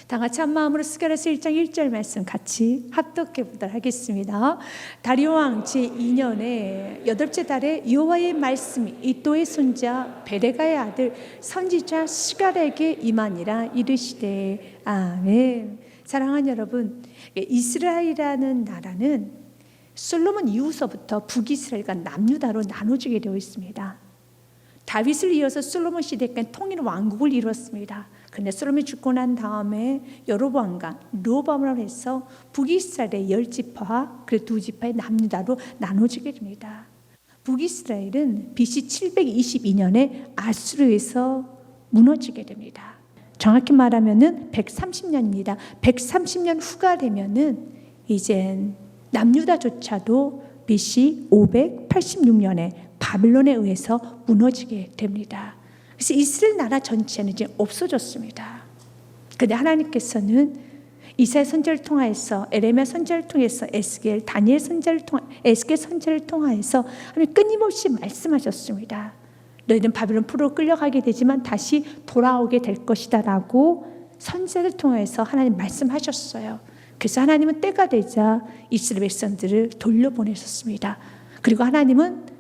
다 같이 한 마음으로 스가랴서 1장 1절 말씀 같이 합독해 보도록 하겠습니다. 다리오 왕 제2년에 8째 달에 여호와의 말씀이 이도의 손자 베레가의 아들 선지자 스가랴에게 임하니라. 이르시되 아멘. 사랑하는 여러분, 이스라엘이라는 나라는 솔로몬 이후서부터 북이스라엘과 남유다로 나눠지게 되어 있습니다. 다윗을 이어서 솔로몬 시대까지 통일 왕국을 이루었습니다. 그런데 솔로몬이 죽고 난 다음에 여로보암과 르호보암으로 해서 북이스라엘의 10지파와 그 2지파의 남유다로 나눠지게 됩니다. 북이스라엘은 BC 722년에 아수르에서 무너지게 됩니다. 정확히 말하면은 130년입니다. 130년 후가 되면은 이젠 남유다조차도 BC 586년에 바빌론에 의해서 무너지게 됩니다. 그래서 이스라엘 나라 전체는 이제 없어졌습니다. 그런데 하나님께서는 이사야 선지자를 통하여서, 에레미야 선지자를 통해서, 에스겔, 다니엘 선지자를 에스겔 선지자를 통하여서 하나님 끊임없이 말씀하셨습니다. 너희는 바빌론 포로로 끌려가게 되지만 다시 돌아오게 될 것이다라고 선지자를 통해서 하나님 말씀하셨어요. 그래서 하나님은 때가 되자 이스라엘 백성들을 돌려보내셨습니다. 그리고 하나님은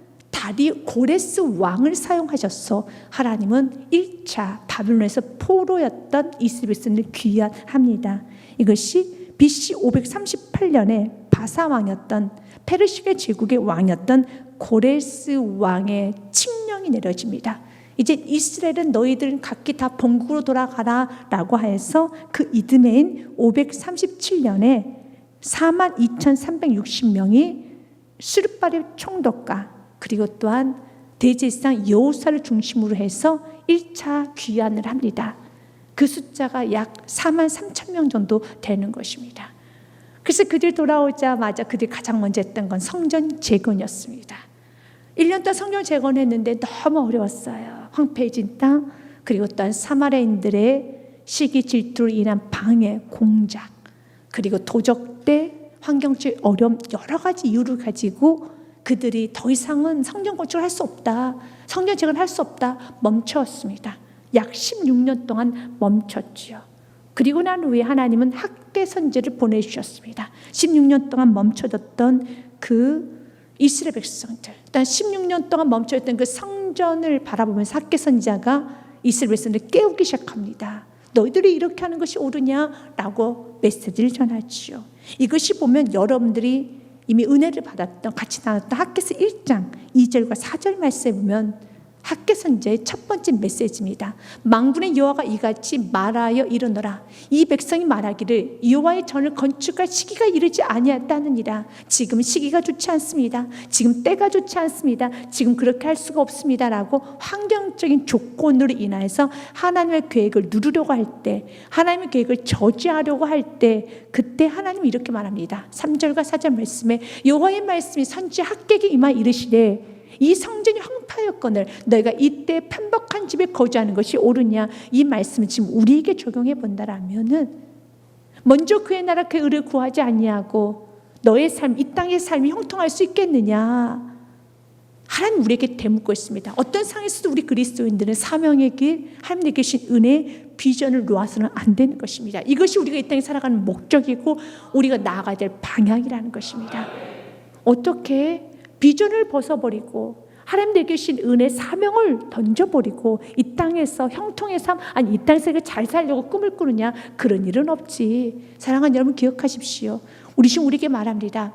고레스 왕을 사용하셔서 하나님은 1차 바빌론에서 포로였던 이스라엘 백성을 귀환합니다. 이것이 BC 538년에 바사 왕이었던 페르시아 제국의 왕이었던 고레스 왕의 칙령이 내려집니다. 이제 이스라엘은 너희들은 각기 다 본국으로 돌아가라 라고 해서 그 이듬해인 537년에 42,360명이 수르바벨 총독과 그리고 또한 대제사장 여호수아를 중심으로 해서 1차 귀환을 합니다. 그 숫자가 약 43,000명 정도 되는 것입니다. 그래서 그들이 돌아오자마자 그들이 가장 먼저 했던 건 성전 재건이었습니다. 1년 동안 성전 재건했는데 너무 어려웠어요. 황폐해진 땅, 그리고 또한 사마리아인들의 시기 질투로 인한 방해, 공작, 그리고 도적대, 환경적 어려움, 여러 가지 이유를 가지고 그들이 더 이상은 성전 건축을 할 수 없다, 성전 재건을 할 수 없다 멈췄습니다. 약 16년 동안 멈췄지요. 그리고 난 후에 하나님은 학개 선지자를 보내주셨습니다. 16년 동안 멈춰졌던 그 이스라엘 백성들, 일단 16년 동안 멈춰있던 그 성전을 바라보면서 학개 선지자가 이스라엘 백성들을 깨우기 시작합니다. 너희들이 이렇게 하는 것이 옳으냐라고 메시지를 전하지요. 이것이 보면 여러분들이 이미 은혜를 받았던, 같이 나눴던 학개서 1장 2절과 4절 말씀에 보면 학개 선지자의 첫 번째 메시지입니다. 만군의 여호와가 이같이 말하여 이르노라. 이 백성이 말하기를 여호와의 전을 건축할 시기가 이르지 아니하다느니라. 지금 시기가 좋지 않습니다. 지금 때가 좋지 않습니다. 지금 그렇게 할 수가 없습니다 라고 환경적인 조건으로 인하여서 하나님의 계획을 누르려고 할 때, 하나님의 계획을 저지하려고 할 때, 그때 하나님이 이렇게 말합니다. 3절과 4절 말씀에 여호와의 말씀이 선지자 학개에게 임하 이르시되 이 성전이 황폐하였거늘 너희가 이때 편박한 집에 거주하는 것이 옳으냐. 이 말씀을 지금 우리에게 적용해 본다라면은 먼저 그의 나라 그의 의를 구하지 아니하고 너의 삶, 이 땅의 삶이 형통할 수 있겠느냐. 하나님 우리에게 대묻고 있습니다. 어떤 상황에서도 우리 그리스도인들은 사명의 길, 하나님께 계신 은혜, 비전을 놓아서는 안 되는 것입니다. 이것이 우리가 이 땅에 살아가는 목적이고 우리가 나아가야 될 방향이라는 것입니다. 어떻게 비전을 벗어버리고 하나님께 계신 은혜, 사명을 던져버리고 이 땅에서 형통의 삶, 아니 이 땅에서 잘 살려고 꿈을 꾸느냐. 그런 일은 없지. 사랑하는 여러분 기억하십시오. 우리 지금 우리에게 말합니다.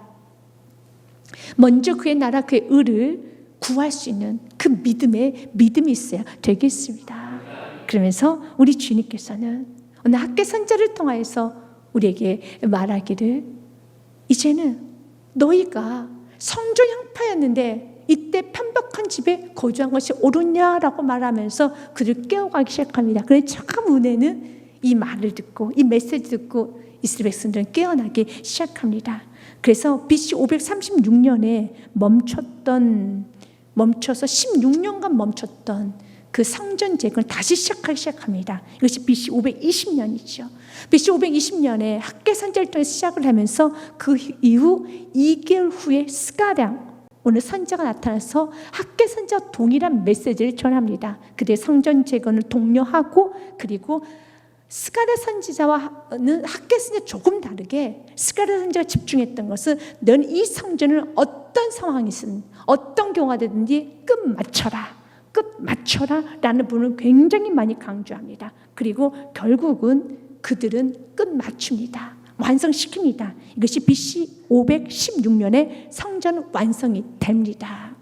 먼저 그의 나라 그의 의를 구할 수 있는 그 믿음이 있어야 되겠습니다. 그러면서 우리 주님께서는 오늘 학개 선지자를 통하여서 우리에게 말하기를 이제는 너희가 성전 형파였는데 이때 편박한 집에 거주한 것이 옳으냐라고 말하면서 그를 깨워가기 시작합니다. 그래서 참 은혜는 이 말을 듣고 이 메시지 듣고 이스라엘 백성들은 깨어나기 시작합니다. 그래서 BC 536년에 멈춰서 16년간 멈췄던 그 성전 재건을 다시 시작하기 시작합니다. 이것이 BC 520년이죠. BC 520년에 학개 선지자를 통해 시작을 하면서 그 이후 2개월 후에 스가랴 오늘 선지자가 나타나서 학개 선지자와 동일한 메시지를 전합니다. 그들의 성전 재건을 독려하고 그리고 스가랴 선지자와는 학계 선지자 조금 다르게 스가랴 선지자가 집중했던 것은 넌 이 성전을 어떤 상황이든 어떤 경우가 되든지 끝 맞춰라 라는 부분을 굉장히 많이 강조합니다. 그리고 결국은 그들은 끝 맞춥니다. 완성시킵니다. 이것이 BC 516년에 성전 완성이 됩니다.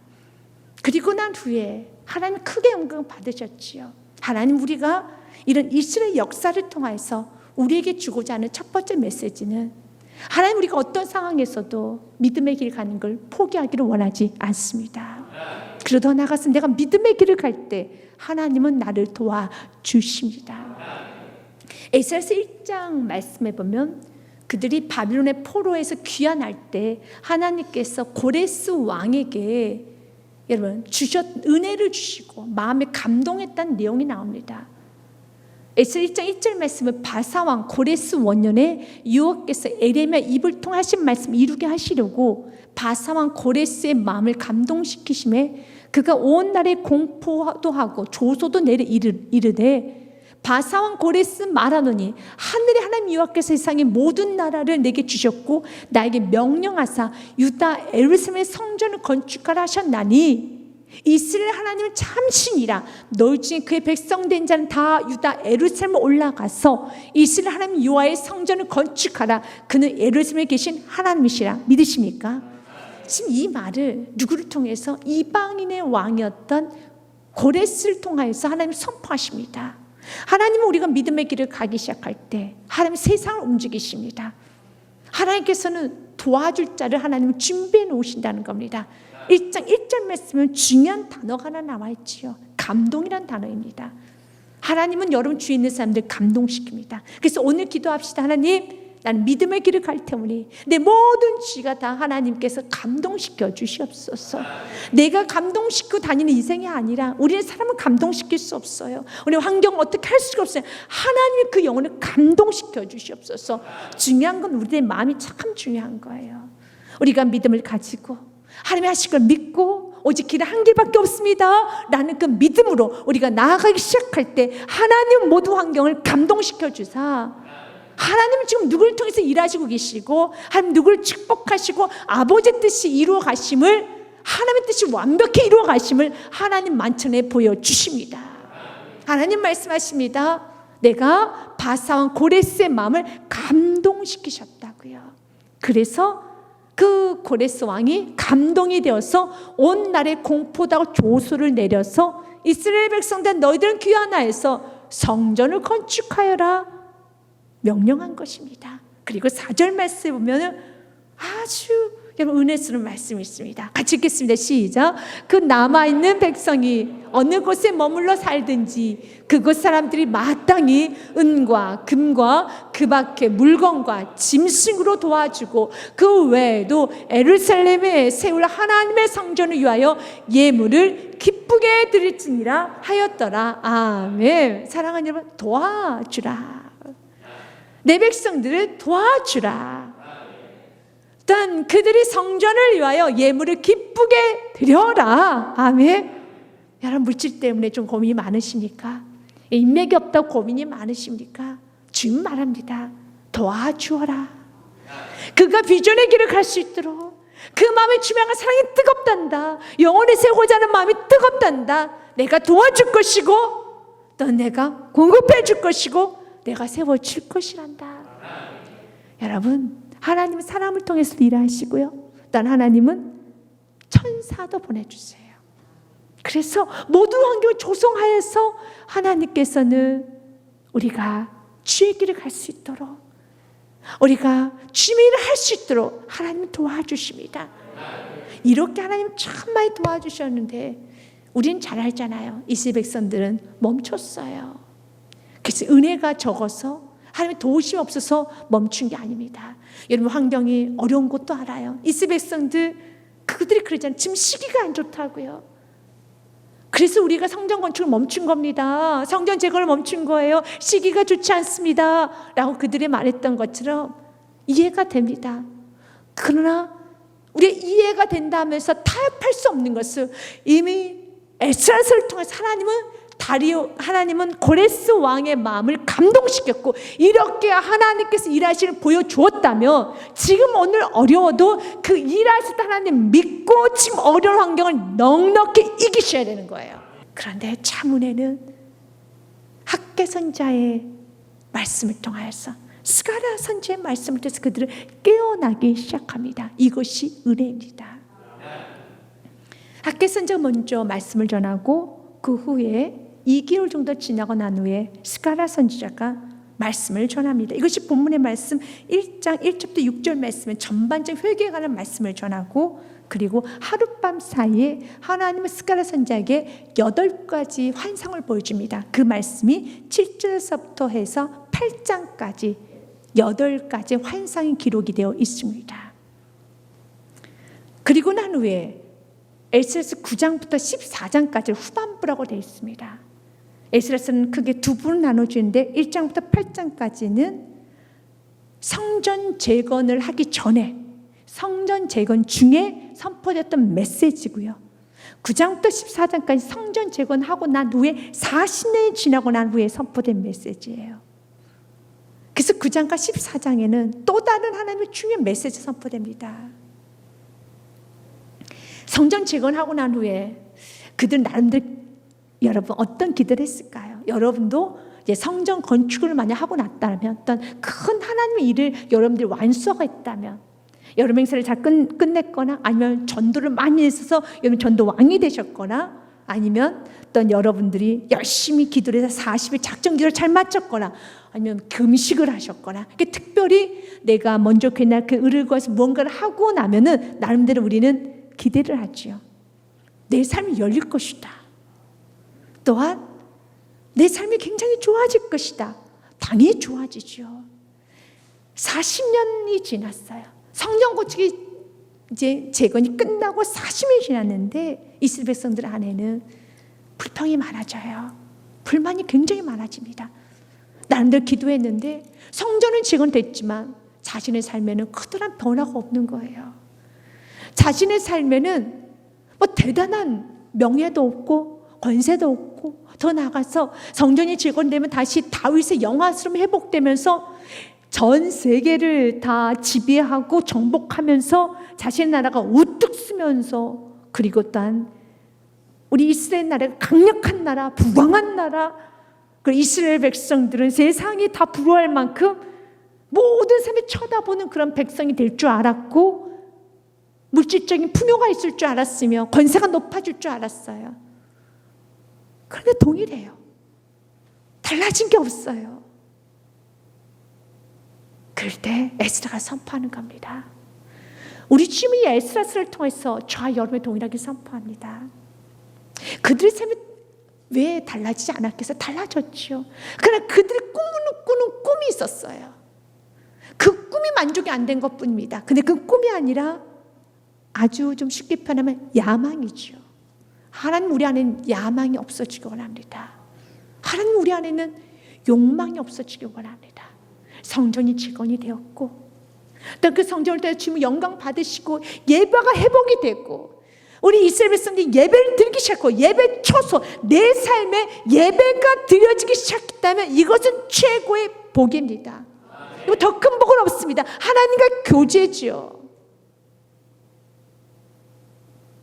그리고 난 후에 하나님 크게 영광 받으셨지요. 하나님, 우리가 이런 이스라엘 역사를 통해서 우리에게 주고자 하는 첫 번째 메시지는, 하나님, 우리가 어떤 상황에서도 믿음의 길 가는 걸 포기하기를 원하지 않습니다. 그러더 나아가서 내가 믿음의 길을 갈 때 하나님은 나를 도와주십니다. 에스라에서 1장 말씀해 보면 그들이 바빌론의 포로에서 귀환할 때 하나님께서 고레스 왕에게 여러분 은혜를 주시고 마음에 감동했다는 내용이 나옵니다. 에스라 1장 1절 말씀은 바사왕 고레스 원년에 여호와께서 에레미야 입을 통해 하신 말씀 이루게 하시려고 바사왕 고레스의 마음을 감동시키심에 그가 온 나라에 공포도 하고 조소도 내려 이르되 바사왕 고레스 말하노니 하늘의 하나님 여호와께서 세상의 모든 나라를 내게 주셨고 나에게 명령하사 유다 예루살렘의 성전을 건축하라 하셨나니 이스라엘 하나님은 참신이라. 너희 중에 그의 백성된 자는 다 유다 예루살렘에 올라가서 이스라엘 하나님 여호와의 성전을 건축하라. 그는 예루살렘에 계신 하나님이시라. 믿으십니까? 지금 이 말을 누구를 통해서? 이방인의 왕이었던 고레스를 통해서 하나님 선포하십니다. 하나님은 우리가 믿음의 길을 가기 시작할 때 하나님 세상을 움직이십니다. 하나님께서는 도와줄 자를 하나님은 준비해 놓으신다는 겁니다. 1장 1절 말씀은 중요한 단어가 하나 나와 있지요. 감동이란 단어입니다. 하나님은 여러분 주위에 있는 사람들 감동시킵니다. 그래서 오늘 기도합시다. 하나님, 나는 믿음의 길을 갈 테오니 내 모든 죄가 다 하나님께서 감동시켜 주시옵소서. 내가 감동시키고 다니는 인생이 아니라, 우리는 사람을 감동시킬 수 없어요. 우리 환경을 어떻게 할 수가 없어요. 하나님이 그 영혼을 감동시켜 주시옵소서. 중요한 건 우리의 마음이 참 중요한 거예요. 우리가 믿음을 가지고 하나님이 하실 걸 믿고 오직 길은 한 길밖에 없습니다 라는 그 믿음으로 우리가 나아가기 시작할 때 하나님 모든 환경을 감동시켜 주사, 하나님은 지금 누구를 통해서 일하시고 계시고 하나님 누구를 축복하시고 아버지의 뜻이 이루어 가심을, 하나님의 뜻이 완벽히 이루어 가심을 하나님 만천에 보여주십니다. 하나님 말씀하십니다. 내가 바사왕 고레스의 마음을 감동시키셨다고요. 그래서 그 고레스 왕이 감동이 되어서 온 나라에 공포다고 조소를 내려서 이스라엘 백성들 너희들은 귀환하여서 성전을 건축하여라 명령한 것입니다. 그리고 4절 말씀에 보면 아주 여러분 은혜스러운 말씀이 있습니다. 같이 읽겠습니다. 시작. 그 남아있는 백성이 어느 곳에 머물러 살든지 그곳 사람들이 마땅히 은과 금과 그 밖에 물건과 짐승으로 도와주고 그 외에도 예루살렘에 세울 하나님의 성전을 위하여 예물을 기쁘게 드릴지니라 하였더라. 아멘. 사랑하는 여러분, 도와주라. 내 백성들을 도와주라. 일단 그들이 성전을 위하여 예물을 기쁘게 드려라. 아멘. 여러분, 물질 때문에 좀 고민이 많으십니까? 인맥이 없다고 고민이 많으십니까? 주님 말합니다. 도와주어라. 그가 비전의 길을 갈 수 있도록 그 마음에 주명한 사랑이 뜨겁단다. 영혼에 세우고자 하는 마음이 뜨겁단다. 내가 도와줄 것이고 또 내가 공급해 줄 것이고 내가 세워줄 것이란다. 여러분, 하나님은 사람을 통해서 일하시고요, 또 하나님은 천사도 보내주세요. 그래서 모든 환경을 조성하여서 하나님께서는 우리가 주의 길을 갈 수 있도록, 우리가 주의 일을 할 수 있도록 하나님은 도와주십니다. 이렇게 하나님 참 많이 도와주셨는데 우리는 잘 알잖아요. 이스라엘 백성들은 멈췄어요. 그래서 은혜가 적어서 하나님의 도우심이 없어서 멈춘 게 아닙니다. 여러분, 환경이 어려운 것도 알아요. 이스라엘 백성들 그들이 그러잖아요. 지금 시기가 안 좋다고요. 그래서 우리가 성전 건축을 멈춘 겁니다. 성전 재건을 멈춘 거예요. 시기가 좋지 않습니다 라고 그들이 말했던 것처럼 이해가 됩니다. 그러나 우리가 이해가 된다면서 타협할 수 없는 것을 이미 에스라서를 통해서 하나님은 다리오 하나님은 고레스 왕의 마음을 감동시켰고 이렇게 하나님께서 일하시를 보여주었다면 지금 오늘 어려워도 그 일하실 때 하나님 믿고 지금 어려운 환경을 넉넉히 이기셔야 되는 거예요. 그런데 차문에는 학개 선자의 말씀을 통하여서 스가랴 선지의 말씀을 통해서 그들을 깨어나기 시작합니다. 이것이 은혜입니다. 학개 선자가 먼저 말씀을 전하고 그 후에 2개월 정도 지나고 난 후에 스가랴 선지자가 말씀을 전합니다. 이것이 본문의 말씀 1장 1절부터 6절 말씀은 전반적 회개에 관한 말씀을 전하고 그리고 하룻밤 사이에 하나님은 스가랴 선지자에게 8가지 환상을 보여줍니다. 그 말씀이 7절에서부터 해서 8장까지 8가지 환상이 기록이 되어 있습니다. 그리고 난 후에 에스라서 9장부터 14장까지 후반부라고 되어 있습니다. 에스라서는 크게 두 부로 나눠지는데 1장부터 8장까지는 성전 재건을 하기 전에 성전 재건 중에 선포됐던 메시지고요. 9장부터 14장까지 성전 재건하고 난 후에 40년이 지나고 난 후에 선포된 메시지예요. 그래서 9장과 14장에는 또 다른 하나님의 중요한 메시지 선포됩니다. 성전 재건하고 난 후에 그들 나름대로 여러분 어떤 기도를 했을까요? 여러분도 이제 성전 건축을 만약 하고 났다면 어떤 큰 하나님의 일을 여러분들이 완수하고 있다면 여러분 행사를 잘 끝냈거나 아니면 전도를 많이 했어서 여러분 전도 왕이 되셨거나 아니면 어떤 여러분들이 열심히 기도를 해서 40일 작정 기도를 잘 마쳤거나 아니면 금식을 하셨거나 특별히 내가 먼저 그날 그 을을 구해서 무언가를 하고 나면은 나름대로 우리는 기대를 하지요. 내 삶이 열릴 것이다. 또한 내 삶이 굉장히 좋아질 것이다. 당연히 좋아지죠. 40년이 지났어요. 성전 건축이 이제 재건이 끝나고 40년이 지났는데 이스라엘 백성들 안에는 불평이 많아져요. 불만이 굉장히 많아집니다. 나름대로 기도했는데 성전은 재건됐지만 자신의 삶에는 커다란 변화가 없는 거예요. 자신의 삶에는 뭐 대단한 명예도 없고 권세도 없고 더 나아가서 성전이 재건되면 다시 다윗의 영화스러움 회복되면서 전 세계를 다 지배하고 정복하면서 자신의 나라가 우뚝 서면서 그리고 또한 우리 이스라엘 나라가 강력한 나라, 부강한 나라, 그 이스라엘 백성들은 세상이 다 부러워할 만큼 모든 사람이 쳐다보는 그런 백성이 될 줄 알았고 물질적인 풍요가 있을 줄 알았으며 권세가 높아질 줄 알았어요. 그런데 동일해요. 달라진 게 없어요. 그럴 때 에스라가 선포하는 겁니다. 우리 지금 이 에스라서를 통해서 저와 여러분의 동일하게 선포합니다. 그들의 삶이 왜 달라지지 않았겠어요? 달라졌죠. 그러나 그들이 꾸는 꿈이 있었어요. 그 꿈이 만족이 안 된 것뿐입니다. 근데 그 꿈이 아니라 아주 좀 쉽게 표현하면 야망이죠. 하나님 우리 안에는 야망이 없어지기 원합니다. 하나님 우리 안에는 욕망이 없어지기 원합니다. 성전이 재건이 되었고 또 그 성전을 통해 주님 영광 받으시고 예배가 회복이 되고 우리 이스라엘 백성들이 예배를 드리기 시작하고 예배 초소 내 삶에 예배가 드려지기 시작했다면 이것은 최고의 복입니다. 이거 더 큰 복은 없습니다. 하나님과 교제지요.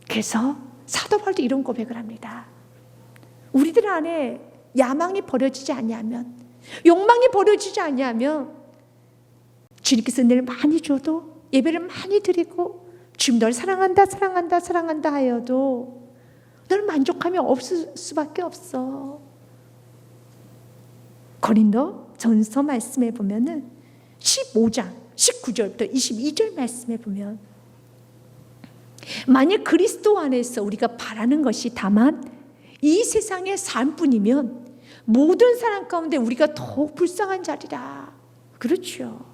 그래서 사도 바울도 이런 고백을 합니다. 우리들 안에 야망이 버려지지 않냐면 욕망이 버려지지 않냐면 주님께서 늘 많이 줘도 예배를 많이 드리고 주님 널 사랑한다 사랑한다 사랑한다 하여도 널 만족함이 없을 수밖에 없어. 고린도 전서 말씀에 보면은 15장 19절부터 22절 말씀에 보면 만약 그리스도 안에서 우리가 바라는 것이 다만 이 세상의 삶뿐이면 모든 사람 가운데 우리가 더 불쌍한 자리라. 그렇죠.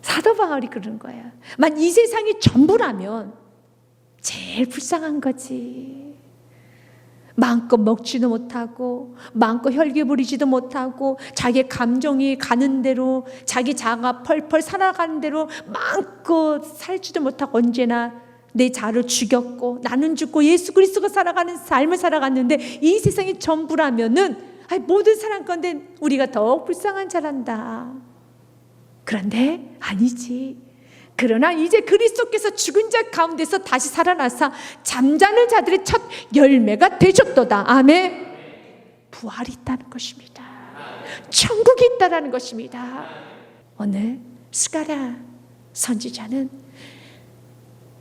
사도 바울이 그러는 거예요. 만 이 세상이 전부라면 제일 불쌍한 거지. 마음껏 먹지도 못하고 마음껏 혈기 부리지도 못하고 자기 감정이 가는 대로 자기 자아가 펄펄 살아가는 대로 마음껏 살지도 못하고 언제나 내 자를 죽였고 나는 죽고 예수 그리스도가 살아가는 삶을 살아갔는데 이 세상이 전부라면은 모든 사람 건데 우리가 더 불쌍한 자란다. 그런데 아니지. 그러나 이제 그리스도께서 죽은 자 가운데서 다시 살아나사 잠자는 자들의 첫 열매가 되셨도다. 아멘. 부활이 있다는 것입니다. 천국이 있다는 것입니다. 오늘 스가랴 선지자는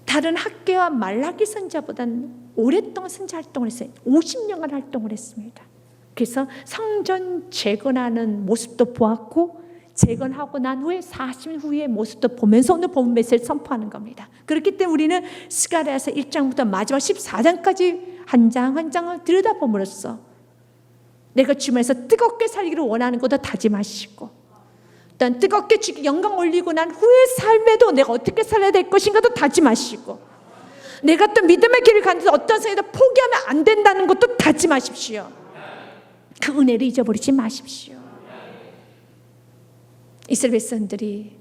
다른 학개와 말라기 선지자보다는 오랫동안 선지 활동을 했어요. 50년간 활동을 했습니다. 그래서 성전 재건하는 모습도 보았고 재건하고 난 후에 40년 후의 모습도 보면서 오늘 본문 메시지를 선포하는 겁니다. 그렇기 때문에 우리는 스가랴서 1장부터 마지막 14장까지 한 장 한 장을 들여다봄으로써 내가 주변에서 뜨겁게 살기를 원하는 것도 다짐하시고 또한 뜨겁게 주께 영광 올리고 난 후의 삶에도 내가 어떻게 살아야 될 것인가도 다짐하시고 내가 또 믿음의 길을 가는데 어떤 상황에도 포기하면 안 된다는 것도 다짐하십시오. 그 은혜를 잊어버리지 마십시오. 이스라엘 백성들이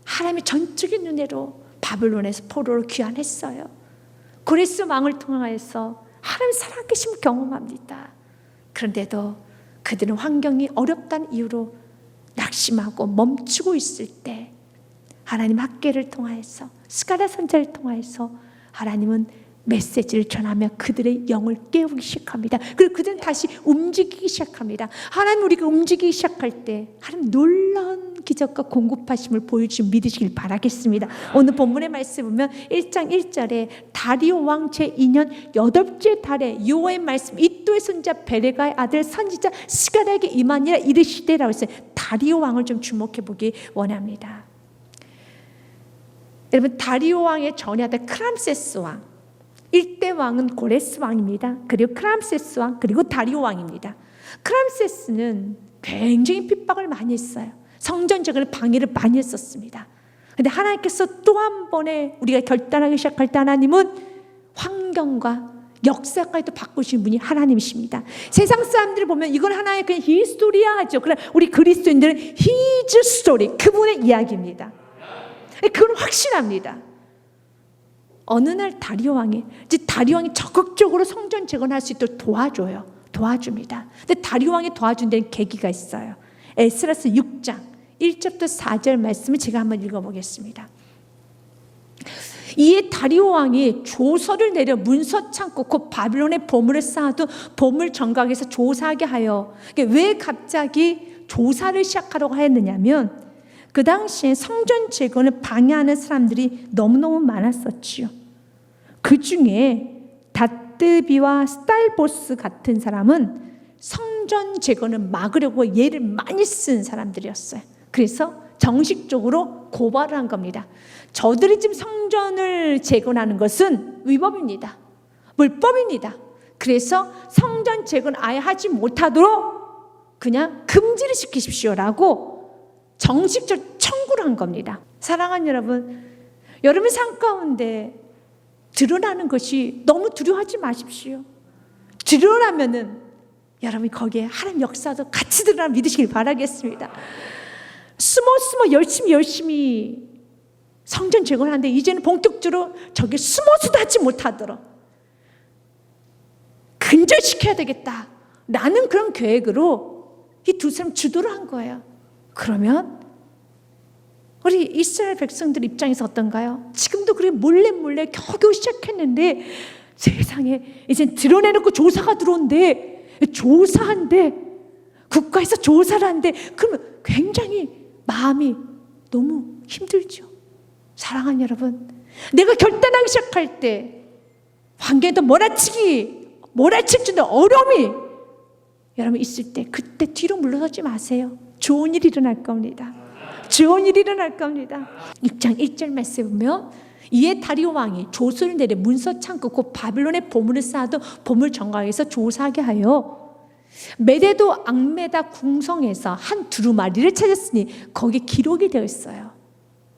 하나님의 전적인 은혜로 바벨론에서 포로로 귀환했어요. 고레스 왕을 통하여서 하나님 살아계심을 경험합니다. 그런데도 그들은 환경이 어렵다는 이유로 낙심하고 멈추고 있을 때 하나님 학개를 통하여서 스가랴 선지자를 통하여서 하나님은 메시지를 전하며 그들의 영을 깨우기 시작합니다. 그리고 그들은 다시 움직이기 시작합니다. 하나님 우리가 움직이기 시작할 때 하나님 놀라운 기적과 공급하심을 보여주시면 믿으시길 바라겠습니다. 오늘 본문의 말씀 보면 1장 1절에 다리오 왕 제2년 8째 달에 여호와의 말씀 이또의 손자 베레가의 아들 선지자 스가랴에게 임하니라 이르시되라고 했어요. 다리오 왕을 좀 주목해 보기 원합니다. 여러분 다리오 왕의 전야들 크람세스 왕 1대 왕은 고레스 왕입니다. 그리고 크람세스 왕 그리고 다리오 왕입니다. 크람세스는 굉장히 핍박을 많이 했어요. 성전 재건에 방해를 많이 했었습니다. 그런데 하나님께서 또 한 번에 우리가 결단하기 시작할 때 하나님은 환경과 역사까지도 바꾸신 분이 하나님이십니다. 세상 사람들을 보면 이건 하나의 그냥 히스토리야 하죠. 그러나 우리 그리스도인들은 His story, 그분의 이야기입니다. 그건 확신합니다. 어느 날 다리오 왕이 적극적으로 성전 재건할 수 있도록 도와줍니다. 근데 다리오 왕이 도와준 데는 계기가 있어요. 에스라서 6장 1절부터 4절 말씀을 제가 한번 읽어보겠습니다. 이에 다리오 왕이 조서를 내려 문서 창고 곧 바빌론의 보물을 쌓아둔 보물 정각에서 조사하게 하여, 왜 갑자기 조사를 시작하려고 하였느냐면 그 당시에 성전 재건을 방해하는 사람들이 너무너무 많았었지요. 그 중에 다뜨비와 스탈보스 같은 사람은 성전 재건을 막으려고 예를 많이 쓴 사람들이었어요. 그래서 정식적으로 고발을 한 겁니다. 저들이 지금 성전을 재건하는 것은 위법입니다. 불법입니다. 그래서 성전 재건 아예 하지 못하도록 그냥 금지를 시키십시오라고 정식적으로 청구를 한 겁니다. 사랑하는 여러분, 여러분 삶 가운데 드러나는 것이 너무 두려워하지 마십시오. 드러나면은 여러분이 거기에 하나님 역사도 같이 드러나 믿으시길 바라겠습니다. 숨어 열심히 성전 재건하는데 이제는 본격적으로 저게 숨어서도 하지 못하도록 근절시켜야 되겠다 라는 그런 계획으로 이 두 사람 주도를 한 거예요. 그러면 우리 이스라엘 백성들 입장에서 어떤가요? 지금도 그래 몰래 겨우겨우 시작했는데 세상에 이제 드러내놓고 조사가 들어온대, 조사한대, 국가에서 조사를 한대. 그러면 굉장히 마음이 너무 힘들죠. 사랑하는 여러분, 내가 결단하기 시작할 때 환경에도 몰아칠 준다 어려움이 여러분 있을 때 그때 뒤로 물러서지 마세요. 좋은 일이 일어날 겁니다. 좋은 일이 일어날 겁니다. 6장 1절 말씀 보면 이에 다리오 왕이 조서를 내려 문서 창고 곧 바빌론의 보물을 쌓아둔 보물 정각에서 조사하게 하여 메데도 앙메다 궁성에서 한 두루마리를 찾았으니 거기에 기록이 되어 있어요.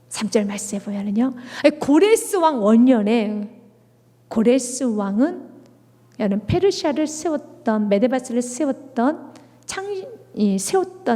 3절 말씀에 보면요, 고레스 왕 원년에, 고레스 왕은 페르시아를 세웠던, 메데바스를 세웠던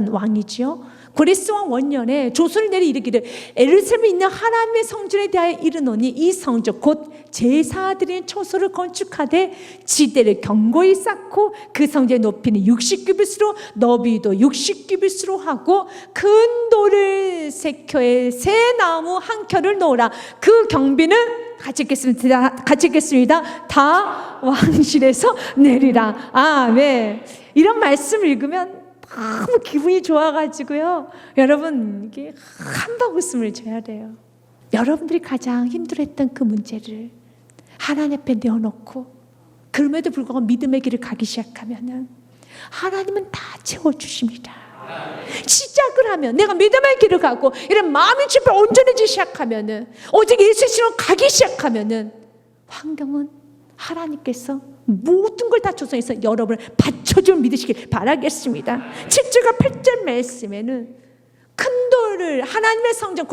왕이지요. 고레스왕 원년에 조선을 내리 이르기를 에루살렘에 있는 하나님의 성전에 대하여 이르노니 이 성전 곧 제사 드리는 처소를 건축하되 지대를 견고히 쌓고 그 성전의 높이는 60규빗으로 너비도 60규빗으로 하고 큰 돌을 세 켜에 새 나무 한 켜를 놓으라. 그 경비는 같이 읽겠습니다. 다 왕실에서 내리라. 아멘. 이런 말씀을 읽으면 너무 기분이 좋아가지고요. 여러분, 이게 한박 웃음을 줘야 돼요. 여러분들이 가장 힘들었던 그 문제를 하나님 앞에 내어놓고 그럼에도 불구하고 믿음의 길을 가기 시작하면은 하나님은 다 채워주십니다. 시작을 하면 내가 믿음의 길을 가고 이런 마음이 집에 온전해지기 시작하면은 오직 예수의 신으로 가기 시작하면은 환경은 하나님께서 모든 걸 다 조성해서 여러분을 받쳐줄 믿으시길 바라겠습니다. 7절과 8절 말씀에는 큰 돌을 하나님의 성전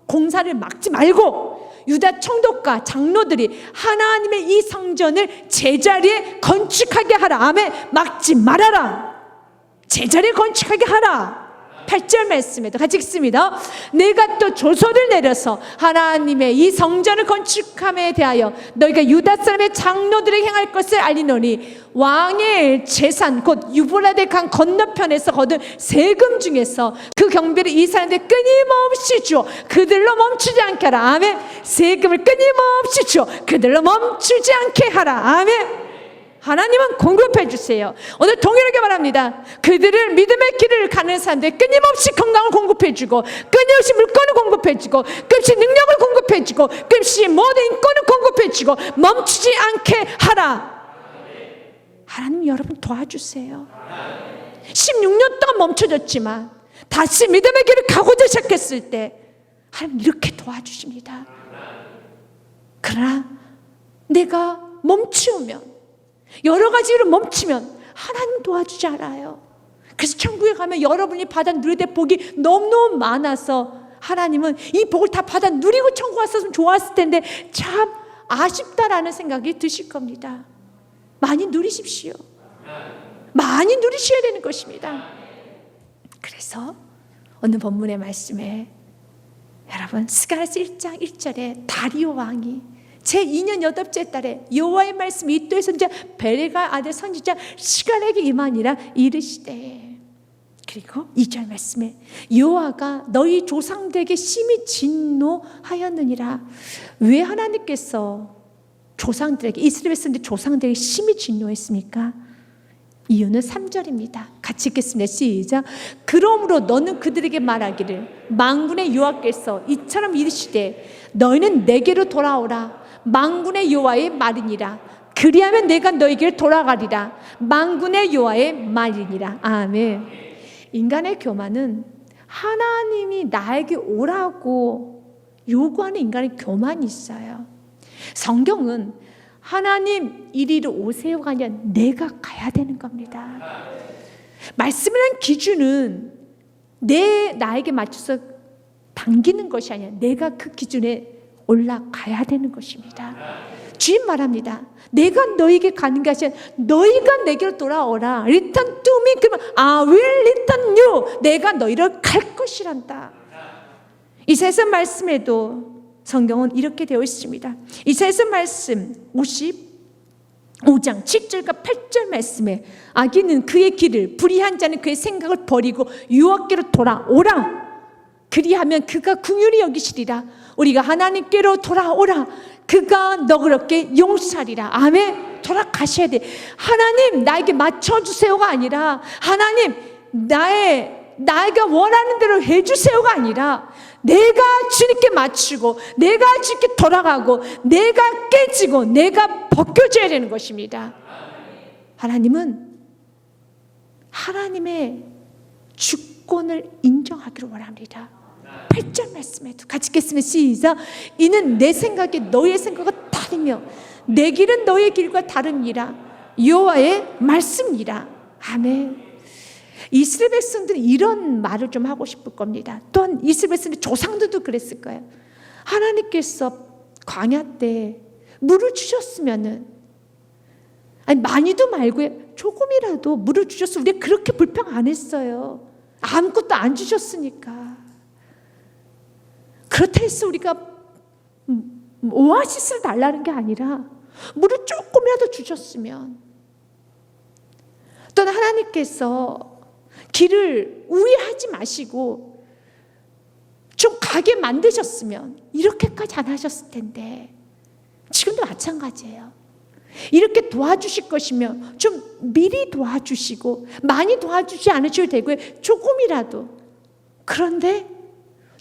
공사를 막지 말고 유다 총독과 장로들이 하나님의 이 성전을 제자리에 건축하게 하라. 아멘. 막지 말아라. 제자리에 건축하게 하라. 8절 말씀에도 같이 읽습니다. 내가 또 조서를 내려서 하나님의 이 성전을 건축함에 대하여 너희가 유다 사람의 장로들에게 행할 것을 알리노니 왕의 재산 곧 유브라데 강 건너편에서 거둔 세금 중에서 그 경비를 이 사람들에 끊임없이 주어 그들로 멈추지 않게 하라. 아멘. 세금을 끊임없이 주어 그들로 멈추지 않게 하라. 아멘. 하나님은 공급해 주세요. 오늘 동일하게 말합니다. 그들을 믿음의 길을 가는 사람들 끊임없이 건강을 공급해 주고 끊임없이 물건을 공급해 주고 끊임없이 능력을 공급해 주고 끊임없이 모든 인권을 공급해 주고 멈추지 않게 하라. 하나님 여러분 도와주세요. 16년 동안 멈춰졌지만 다시 믿음의 길을 가고자 시작했을 때 하나님 이렇게 도와주십니다. 그러나 내가 멈추면 여러 가지로 멈추면 하나님 도와주지 않아요. 그래서 천국에 가면 여러분이 받아 누릴 때 복이 너무너무 많아서 하나님은 이 복을 다 받아 누리고 천국 왔었으면 좋았을 텐데 참 아쉽다라는 생각이 드실 겁니다. 많이 누리십시오. 많이 누리셔야 되는 것입니다. 그래서 오늘 본문의 말씀에 여러분 스가랴서 1장 1절에 다리오 왕이 제2년 8째 달에 여호와의 말씀이 이도의 선지자 베레가 아들 선지자 스가랴에게 임하니라 이르시되 그리고 2절 말씀에 여호와가 너희 조상들에게 심히 진노하였느니라. 왜 하나님께서 조상들에게 이스라엘 백성들 조상들에게 심히 진노했습니까? 이유는 3절입니다. 같이 읽겠습니다. 시작. 그러므로 너는 그들에게 말하기를 만군의 여호와께서 이처럼 이르시되 너희는 내게로 돌아오라. 만군의 여호와의 말이니라. 그리하면 내가 너희에게 돌아가리라. 만군의 여호와의 말이니라. 아멘. 인간의 교만은 하나님이 나에게 오라고 요구하는 인간의 교만이 있어요. 성경은 하나님 이리로 오세요가 아니라 내가 가야 되는 겁니다. 말씀이라는 기준은 나에게 맞춰서 당기는 것이 아니라 내가 그 기준에 올라가야 되는 것입니다. 주님 말합니다. 내가 너에게 가는 것이 아니라 너희가 내게로 돌아오라. Return to me. 그러면 I will return you. 내가 너희를 갈 것이란다. 이사야서 말씀에도 성경은 이렇게 되어 있습니다. 이사야서 말씀 55장 7절과 8절 말씀에 악인은 그의 길을 불의한 자는 그의 생각을 버리고 여호와께로 돌아오라. 그리하면 그가 긍휼히 여기시리라. 우리가 하나님께로 돌아오라. 그가 너그럽게 용서하리라. 아멘. 돌아가셔야 돼. 하나님 나에게 맞춰주세요가 아니라 하나님 나에게 원하는 대로 해주세요가 아니라 내가 주님께 맞추고 내가 주님께 돌아가고 내가 깨지고 내가 벗겨져야 되는 것입니다. 하나님은 하나님의 주권을 인정하기를 원합니다. 8절 말씀에도 같이 읽겠습니다. 시작. 이는 내 생각이 너의 생각과 다르며 내 길은 너의 길과 다름이라. 여호와의 말씀이라. 아멘. 이스라엘 백성들은 이런 말을 좀 하고 싶을 겁니다. 또한 이스라엘 백성들 조상들도 그랬을 거예요. 하나님께서 광야 때 물을 주셨으면은 많이도 말고 조금이라도 물을 주셨으면 우리가 그렇게 불평 안 했어요. 아무것도 안 주셨으니까. 그렇다 해서 우리가 오아시스를 달라는 게 아니라 물을 조금이라도 주셨으면, 또는 하나님께서 길을 우회하지 마시고 좀 가게 만드셨으면 이렇게까지 안 하셨을 텐데, 지금도 마찬가지예요. 이렇게 도와주실 것이면 좀 미리 도와주시고, 많이 도와주지 않으셔도 되고요, 조금이라도. 그런데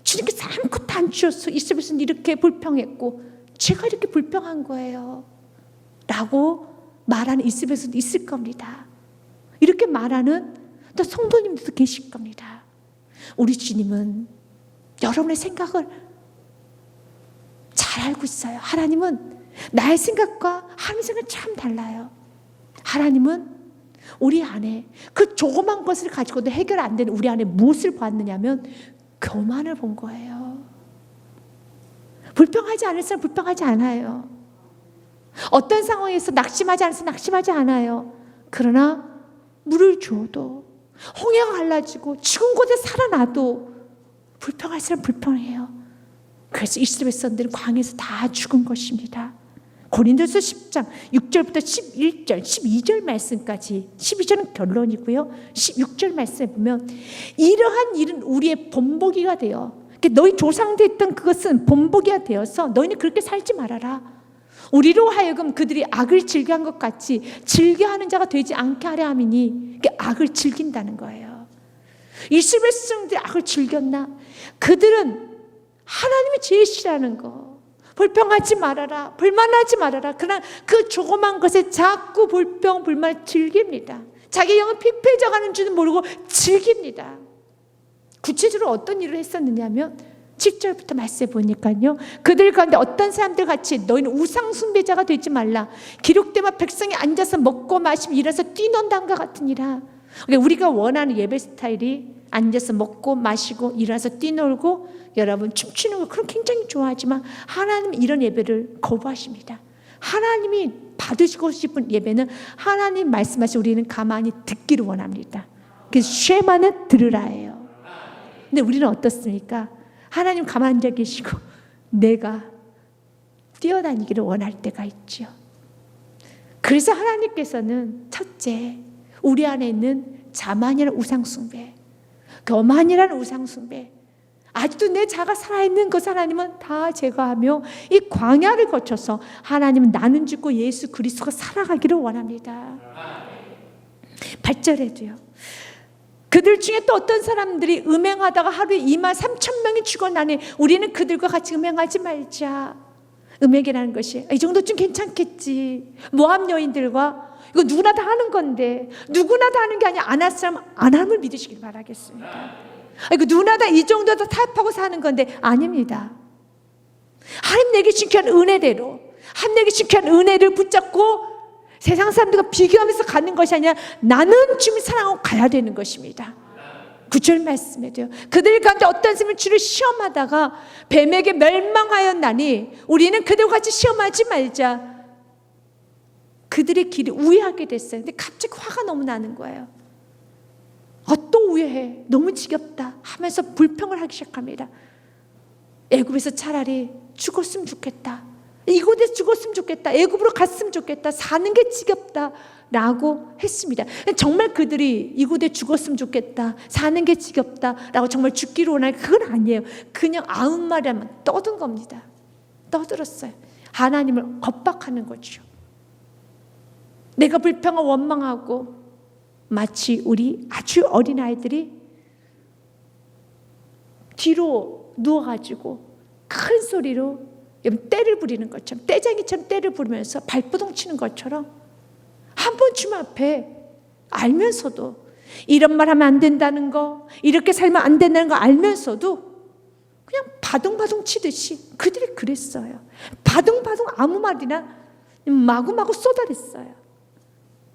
주님께서 아무것도 안 주셔서 이스라엘은 이렇게 불평했고 제가 이렇게 불평한 거예요 라고 말하는 이스라엘도 있을 겁니다. 이렇게 말하는 또 성도님들도 계실 겁니다. 우리 주님은 여러분의 생각을 잘 알고 있어요. 하나님은 나의 생각과 하나님의 생각이 참 달라요. 하나님은 우리 안에 그 조그만 것을 가지고도 해결 안 되는 우리 안에 무엇을 봤느냐면 교만을 본 거예요. 불평하지 않을 사람 불평하지 않아요. 어떤 상황에서 낙심하지 않을 사람 낙심하지 않아요. 그러나 물을 주어도, 홍해가 갈라지고 죽은 곳에 살아나도 불평할 사람 불평해요. 그래서 이스라엘 백성들은 광야에서 다 죽은 것입니다. 고린도서 10장 6절부터 11절 12절 말씀까지, 12절은 결론이고요, 16절 말씀에 보면 이러한 일은 우리의 본보기가 되어, 너희 조상들 했던 그것은 본보기가 되어서 너희는 그렇게 살지 말아라. 우리로 하여금 그들이 악을 즐겨한 것 같이 즐겨하는 자가 되지 않게 하려 함이니, 악을 즐긴다는 거예요. 이스라엘 백성들이 악을 즐겼나? 그들은 하나님이 제일 싫어하는 거, 불평하지 말아라, 불만하지 말아라. 그러나 그 조그만 것에 자꾸 불평, 불만을 즐깁니다. 자기 영은 피폐해져가는 줄은 모르고 즐깁니다. 구체적으로 어떤 일을 했었느냐면 7절부터 말씀해 보니까요, 그들 가운데 어떤 사람들 같이 너희는 우상 숭배자가 되지 말라. 기록되면 백성이 앉아서 먹고 마시며 일어서 뛰논다는 같으니라. 우리가 원하는 예배 스타일이 앉아서 먹고 마시고 일어서 뛰놀고 여러분 춤추는 거, 그럼 굉장히 좋아하지만 하나님은 이런 예배를 거부하십니다. 하나님이 받으시고 싶은 예배는 하나님 말씀하시 우리는 가만히 듣기를 원합니다. 그래서 쉐마는 들으라예요. 근데 우리는 어떻습니까? 하나님 가만히 앉아 계시고 내가 뛰어다니기를 원할 때가 있죠. 그래서 하나님께서는 첫째, 우리 안에 있는 자만이라는 우상숭배, 교만이라는 우상숭배, 아직도 내 자가 살아있는 것 하나님은 다 제거하며 이 광야를 거쳐서 하나님은 나는 죽고 예수 그리스도가 살아가기를 원합니다. 8절에도요, 그들 중에 또 어떤 사람들이 음행하다가 하루에 23,000명이 죽어나니 우리는 그들과 같이 음행하지 말자. 음행이라는 것이 이 정도쯤 괜찮겠지. 모압 여인들과 이거 누구나 다 하는 건데, 누구나 다 하는 게 아니라 안 할 사람 안 함을 믿으시길 바라겠습니다. 이거 누구나 다 이 정도 다 타협하고 사는 건데 아닙니다. 하나님 내게 시켜한 은혜대로, 하나님 내게 시켜한 은혜를 붙잡고 세상 사람들과 비교하면서 가는 것이 아니라 나는 주님을 사랑하고 가야 되는 것입니다. 9절 말씀에도요, 그들 가운데 어떤 사람이 주를 시험하다가 뱀에게 멸망하였나니 우리는 그들과 같이 시험하지 말자. 그들의 길이 우회하게 됐어요. 근데 갑자기 화가 너무 나는 거예요. 또 우회해, 너무 지겹다 하면서 불평을 하기 시작합니다. 애굽에서 차라리 죽었으면 좋겠다, 이곳에서 죽었으면 좋겠다, 애굽으로 갔으면 좋겠다, 사는 게 지겹다 라고 했습니다. 정말 그들이 이곳에 죽었으면 좋겠다, 사는 게 지겹다 라고 정말 죽기를 원하는, 그건 아니에요. 그냥 아무 말이라면 떠든 겁니다. 떠들었어요. 하나님을 겁박하는 거죠. 내가 불평하고 원망하고, 마치 우리 아주 어린 아이들이 뒤로 누워가지고 큰 소리로 떼를 부리는 것처럼, 떼장이처럼 떼를 부르면서 발버둥 치는 것처럼 한 번 주님 앞에 알면서도, 이런 말 하면 안 된다는 거, 이렇게 살면 안 된다는 거 알면서도 그냥 바둥바둥 치듯이 그들이 그랬어요. 바둥바둥 아무 말이나 마구마구 쏟아냈어요.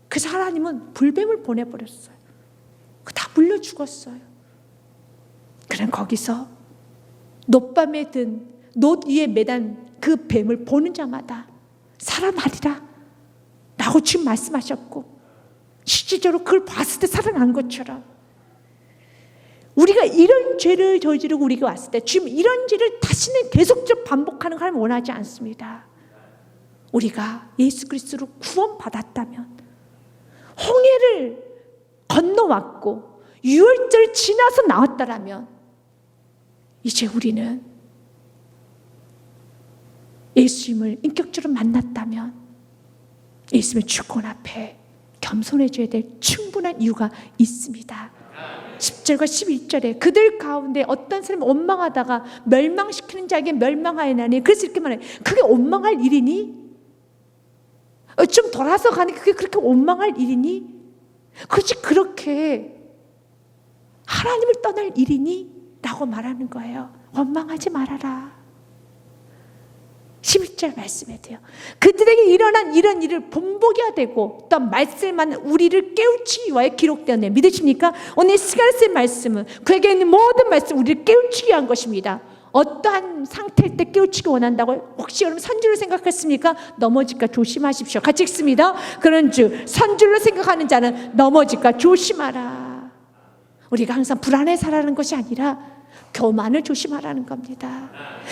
그래서 하나님은 불뱀을 보내버렸어요. 다 물려 죽었어요. 그럼 거기서 놋밤에 든 놋 위에 매단 그 뱀을 보는 자마다 살아나리라 라고 지금 말씀하셨고, 실질적으로 그걸 봤을 때 살아난 것처럼 우리가 이런 죄를 저지르고 우리가 왔을 때 지금 이런 죄를 다시는 계속적으로 반복하는 걸 원하지 않습니다. 우리가 예수 그리스도로 구원받았다면, 홍해를 건너왔고 유월절 지나서 나왔다라면, 이제 우리는 예수님을 인격적으로 만났다면 예수님의 주권 앞에 겸손해져야 될 충분한 이유가 있습니다. 10절과 11절에 그들 가운데 어떤 사람이 원망하다가 멸망시키는 자에게 멸망하여나니, 그래서 이렇게 말해요. 그게 원망할 일이니? 좀 돌아서 가는 게 그게 그렇게 원망할 일이니? 그것이 그렇게 하나님을 떠날 일이니? 라고 말하는 거예요. 원망하지 말아라. 11절 말씀에 돼요. 그들에게 일어난 이런 일을 본보기가 되고 또 말씀만 우리를 깨우치기 위하여 기록되었네. 믿으십니까? 오늘 시간에 쓴 말씀은 그에게 있는 모든 말씀 우리를 깨우치기 위한 것입니다. 어떠한 상태일 때 깨우치기 원한다고요? 혹시 여러분 선줄로 생각했습니까? 넘어질까 조심하십시오. 같이 읽습니다. 그런즉 선줄로 생각하는 자는 넘어질까 조심하라. 우리가 항상 불안해 살아가는 것이 아니라 교만을 조심하라는 겁니다.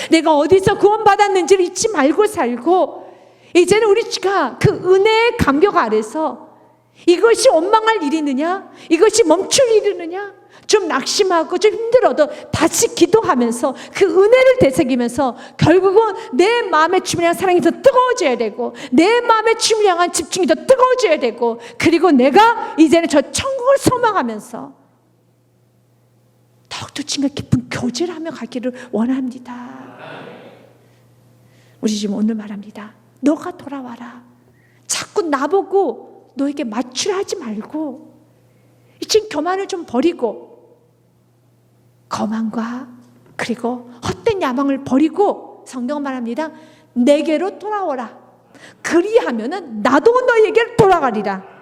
내가 어디서 구원받았는지를 잊지 말고 살고, 이제는 우리가 그 은혜의 감격 아래서 이것이 원망할 일이느냐, 이것이 멈출 일이느냐, 좀 낙심하고 좀 힘들어도 다시 기도하면서 그 은혜를 되새기면서 결국은 내 마음의 주님을 향한 사랑이 더 뜨거워져야 되고, 내 마음의 주님을 향한 집중이 더 뜨거워져야 되고, 그리고 내가 이제는 저 천국을 소망하면서 더욱더 친과 깊은 교제를 하며 가기를 원합니다. 우리 지금 오늘 말합니다. 너가 돌아와라. 자꾸 나보고 너에게 맞추려 하지 말고, 지금 교만을 좀 버리고, 거만과 그리고 헛된 야망을 버리고, 성경은 말합니다. 내게로 돌아오라. 그리하면은 나도 너에게로 돌아가리라.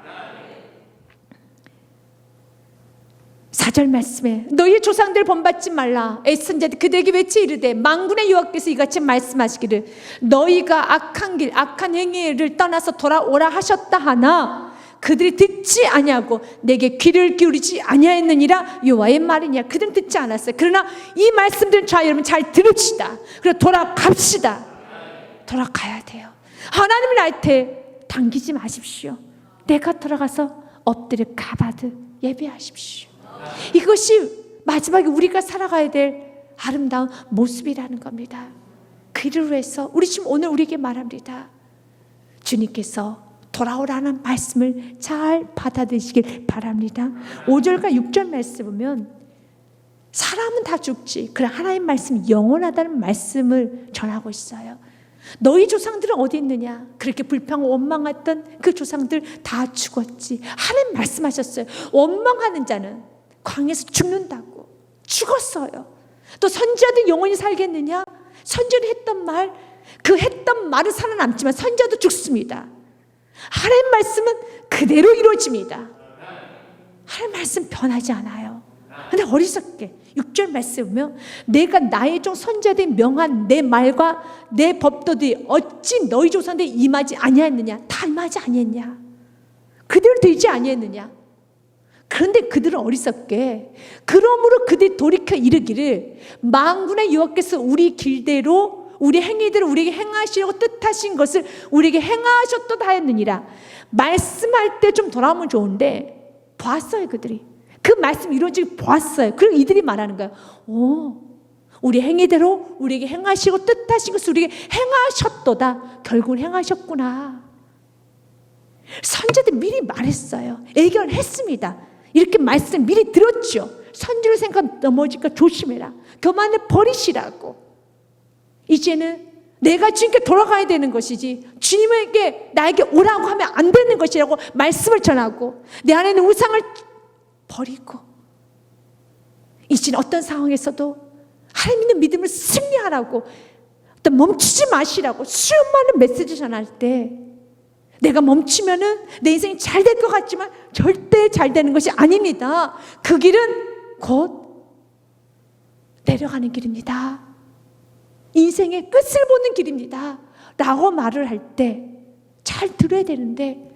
4절 말씀에 너희 조상들 본받지 말라. 애쓴 자들 그들에게 외치 이르되 만군의 여호와께서 이같이 말씀하시기를 너희가 악한 길 악한 행위를 떠나서 돌아오라 하셨다 하나 그들이 듣지 아니하고 내게 귀를 기울이지 아니하였느니라. 여호와의 말이냐. 그들은 듣지 않았어요. 그러나 이 말씀들은 자 여러분 잘 들읍시다. 그리고 돌아갑시다. 돌아가야 돼요. 하나님을 알 때 당기지 마십시오. 내가 돌아가서 엎드려 가바드 예배하십시오. 이것이 마지막에 우리가 살아가야 될 아름다운 모습이라는 겁니다. 그를 위해서 우리 지금 오늘 우리에게 말합니다. 주님께서 돌아오라는 말씀을 잘 받아들이시길 바랍니다. 5절과 6절 말씀 보면 사람은 다 죽지, 그러나 하나님 말씀이 영원하다는 말씀을 전하고 있어요. 너희 조상들은 어디 있느냐? 그렇게 불평 원망했던 그 조상들 다 죽었지. 하나님 말씀하셨어요. 원망하는 자는 광야에서 죽는다고. 죽었어요. 또 선지자들 영원히 살겠느냐? 선지자들이 했던 말, 그 했던 말은 살아남지만 선지자도 죽습니다. 하나님 말씀은 그대로 이루어집니다. 하나님 말씀 변하지 않아요. 근데 어리석게 6절 말씀 보면 내가 나의 종 선지자들이 명한 내 말과 내 법도들이 어찌 너희 조상들이 임하지 아니했느냐? 다 임하지 아니했냐? 그대로 되지 아니했느냐? 그런데 그들은 어리석게 그러므로 그들이 돌이켜 이르기를 만군의 여호와께서 우리 길대로 우리 행위대로 우리에게 행하시려고 뜻하신 것을 우리에게 행하셨도다 하였느니라. 말씀할 때 좀 돌아오면 좋은데 보았어요. 그들이 그 말씀 이루어지기 보았어요. 그리고 이들이 말하는 거예요. 우리 행위대로 우리에게 행하시고 뜻하신 것을 우리에게 행하셨도다. 결국은 행하셨구나. 선지자들 미리 말했어요. 예견했습니다. 이렇게 말씀 미리 들었죠. 선지를 생각 넘어질까 조심해라. 교만을 버리시라고. 이제는 내가 주님께 돌아가야 되는 것이지 주님에게 나에게 오라고 하면 안 되는 것이라고 말씀을 전하고 내 안에 있는 우상을 버리고 이제는 어떤 상황에서도 하나님 있는 믿음을 승리하라고 어떤 멈추지 마시라고 수많은 메시지 전할 때 내가 멈추면은 내 인생이 잘 될 것 같지만 절대 잘 되는 것이 아닙니다. 그 길은 곧 내려가는 길입니다. 인생의 끝을 보는 길입니다. 라고 말을 할 때 잘 들어야 되는데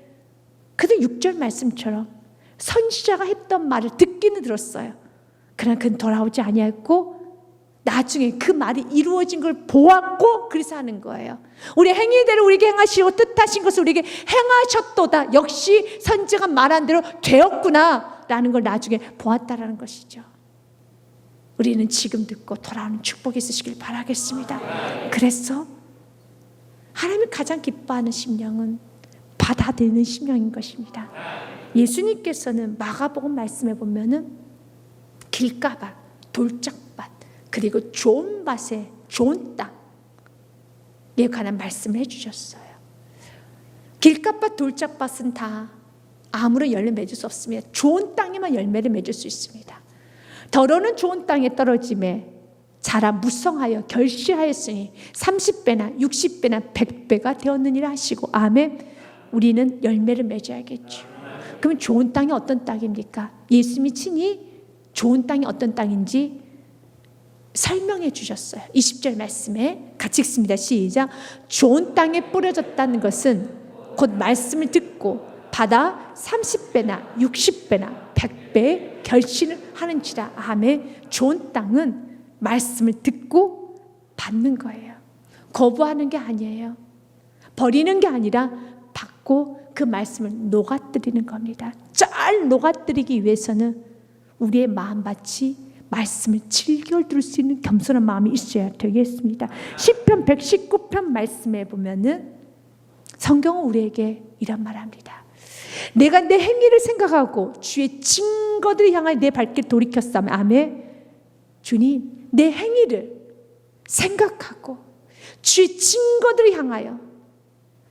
그들 6절 말씀처럼 선지자가 했던 말을 듣기는 들었어요. 그러나 그는 돌아오지 아니했고 나중에 그 말이 이루어진 걸 보았고 그래서 하는 거예요. 우리 행위대로 우리에게 행하시고 뜻하신 것을 우리에게 행하셨도다. 역시 선지자가 말한 대로 되었구나 라는 걸 나중에 보았다라는 것이죠. 우리는 지금 듣고 돌아오는 축복이 있으시길 바라겠습니다. 그래서 하나님이 가장 기뻐하는 심령은 받아들이는 심령인 것입니다. 예수님께서는 마가복음 말씀에 보면은 길가밭, 돌짝밭, 그리고 좋은 밭에 좋은 땅에 관한 말씀을 해주셨어요. 길가밭, 돌짝밭은 다 아무런 열매 맺을 수 없으며 좋은 땅에만 열매를 맺을 수 있습니다. 더러는 좋은 땅에 떨어짐에 자라 무성하여 결실하였으니 30배나 60배나 100배가 되었느니라 하시고 아멘. 우리는 열매를 맺어야겠죠. 그럼 좋은 땅이 어떤 땅입니까? 예수님이 친히 좋은 땅이 어떤 땅인지 설명해 주셨어요. 20절 말씀에 같이 읽습니다. 시작. 좋은 땅에 뿌려졌다는 것은 곧 말씀을 듣고 받아 30배나 60배나 100배 결실을 하는지라. 아멘. 좋은 땅은 말씀을 듣고 받는 거예요. 거부하는 게 아니에요. 버리는 게 아니라 받고 그 말씀을 녹아뜨리는 겁니다. 잘 녹아뜨리기 위해서는 우리의 마음밭이 말씀을 즐겨 들을 수 있는 겸손한 마음이 있어야 되겠습니다. 시편 119편 말씀에 보면은 성경은 우리에게 이런 말을 합니다. 내가 내 행위를 생각하고 주의 증거들을 향하여 내 발길 돌이켰사오며 아멘. 주님, 내 행위를 생각하고 주의 증거들을 향하여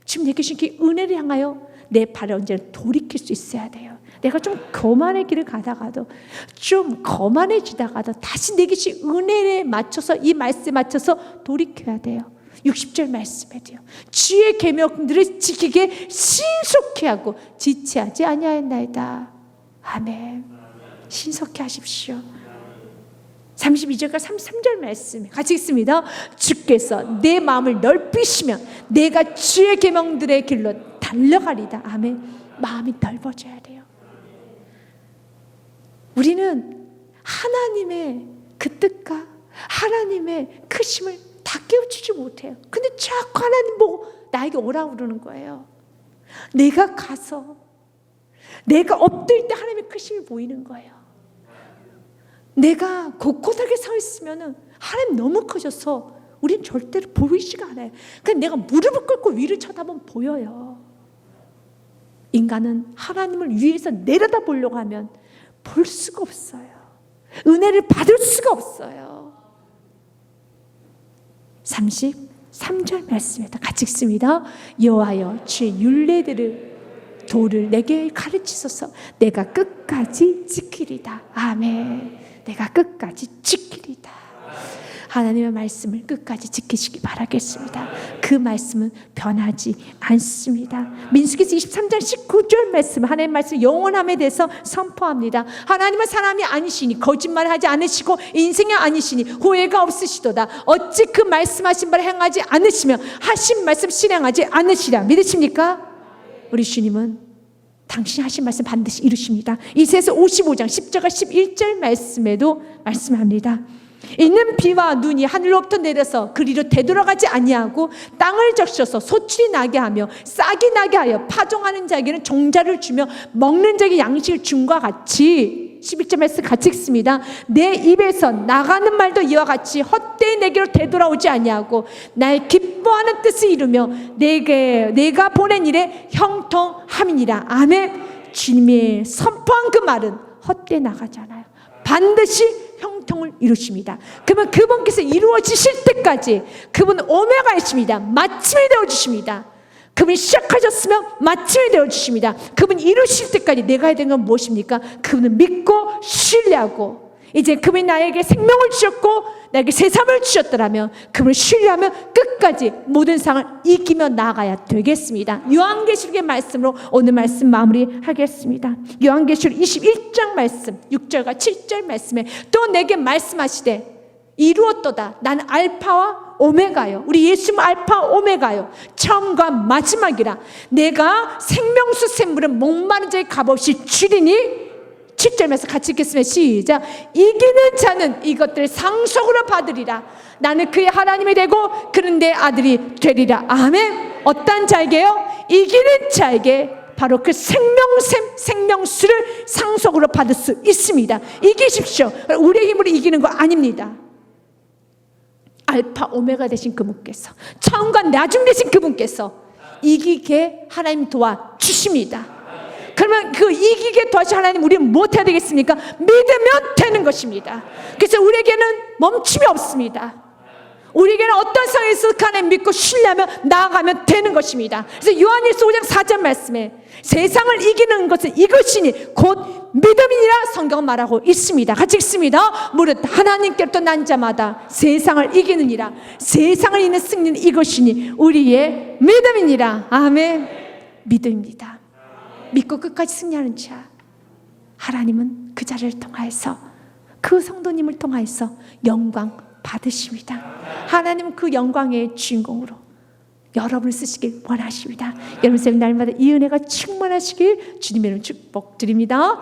지금 내게 주신 그 은혜를 향하여 내 발을 언제나 돌이킬 수 있어야 돼요. 내가 좀 거만의 길을 가다가도 좀 거만해지다가도 다시 내게 주신 은혜에 맞춰서 이 말씀에 맞춰서 돌이켜야 돼요. 60절 말씀에 돼요. 주의 계명들을 지키게 신속히 하고 지체하지 아니하였나이다. 아멘. 신속히 하십시오. 32절과 33절 말씀 같이 읽습니다. 주께서 내 마음을 넓히시면 내가 주의 계명들의 길로 달려가리다. 아멘. 마음이 넓어져야 돼요. 우리는 하나님의 그 뜻과 하나님의 크심을 다 깨우치지 못해요. 근데 자꾸 하나님 보고 나에게 오라고 그러는 거예요. 내가 가서 내가 엎드릴 때 하나님의 크심이 보이는 거예요. 내가 곳곳하게 서 있으면 하나님 너무 커져서 우린 절대로 보이지가 않아요. 그냥 내가 무릎을 꿇고 위를 쳐다보면 보여요. 인간은 하나님을 위에서 내려다 보려고 하면 볼 수가 없어요. 은혜를 받을 수가 없어요. 33절 말씀입니다. 같이 읽습니다. 여호와여 주의 율례들을 도를 내게 가르치소서. 내가 끝까지 지키리다. 아멘. 내가 끝까지 지키리다. 하나님의 말씀을 끝까지 지키시기 바라겠습니다. 그 말씀은 변하지 않습니다. 민수기서 23장 19절 말씀, 하나님의 말씀 영원함에 대해서 선포합니다. 하나님은 사람이 아니시니 거짓말하지 않으시고 인생이 아니시니 후회가 없으시도다. 어찌 그 말씀하신 바를 행하지 않으시며 하신 말씀 실행하지 않으시랴. 믿으십니까? 우리 주님은 당신이 하신 말씀 반드시 이루십니다. 이사야서 55장 10절과 11절 말씀에도 말씀합니다. 이는 비와 눈이 하늘로부터 내려서 그리로 되돌아가지 아니하고 땅을 적셔서 소출이 나게 하며 싹이 나게 하여 파종하는 자에게는 종자를 주며 먹는 자에게 양식을 줌과 같이 11절 말씀 같이 읽습니다. 내 입에서 나가는 말도 이와 같이 헛되이 내게로 되돌아오지 아니하고 날 기뻐하는 뜻을 이루며 내가 보낸 일에 형통함이니라. 아멘. 주님이 선포한 그 말은 헛되이 나가잖아요. 반드시 형통을 이루십니다. 그러면 그분께서 이루어지실 때까지 그분은 오메가이십니다. 마침이 되어주십니다. 그분이 시작하셨으면 마침이 되어주십니다. 그분이 이루실 때까지 내가 해야 되는 건 무엇입니까? 그분을 믿고 신뢰하고 이제 그분이 나에게 생명을 주셨고 나에게 새삼을 주셨더라면 그분을 신뢰하면 끝까지 모든 상을 이기며 나아가야 되겠습니다. 요한계시록의 말씀으로 오늘 말씀 마무리하겠습니다. 요한계시록 21장 말씀 6절과 7절 말씀에 또 내게 말씀하시되 이루었도다. 나는 알파와 오메가요. 우리 예수님 알파 오메가요. 처음과 마지막이라. 내가 생명수 샘물은 목마른 자의 값없이 주리니 7절에서 같이 읽겠습니다. 시작. 이기는 자는 이것들을 상속으로 받으리라. 나는 그의 하나님이 되고 그는 내 아들이 되리라. 아멘. 어떤 자에게요? 이기는 자에게 바로 그 생명수를 상속으로 받을 수 있습니다. 이기십시오. 우리의 힘으로 이기는 거 아닙니다. 알파 오메가 되신 그분께서, 처음과 나중 되신 그분께서 이기게 하나님 도와주십니다. 그러면 그 이기게 도와주신 하나님, 우리는 무엇해야 되겠습니까? 믿으면 되는 것입니다. 그래서 우리에게는 멈춤이 없습니다. 우리에게는 어떤 상황에서 하나님 믿고 신뢰하며 나아가면 되는 것입니다. 그래서 요한일서 5장 4절 말씀에 세상을 이기는 것은 이것이니 곧 믿음이니라 성경은 말하고 있습니다. 같이 읽습니다. 무릇 하나님께로부터 난 자마다 세상을 이기느니라. 세상을 이기는 승리는 이것이니 우리의 믿음이니라. 아멘. 믿음입니다. 믿고 끝까지 승리하는 자, 하나님은 그 자를 통하여서, 그 성도님을 통하여서 영광 받으십니다. 하나님은 그 영광의 주인공으로 여러분을 쓰시길 원하십니다. 여러분 삶 날마다 이 은혜가 충만하시길 주님의 이름으로 축복드립니다.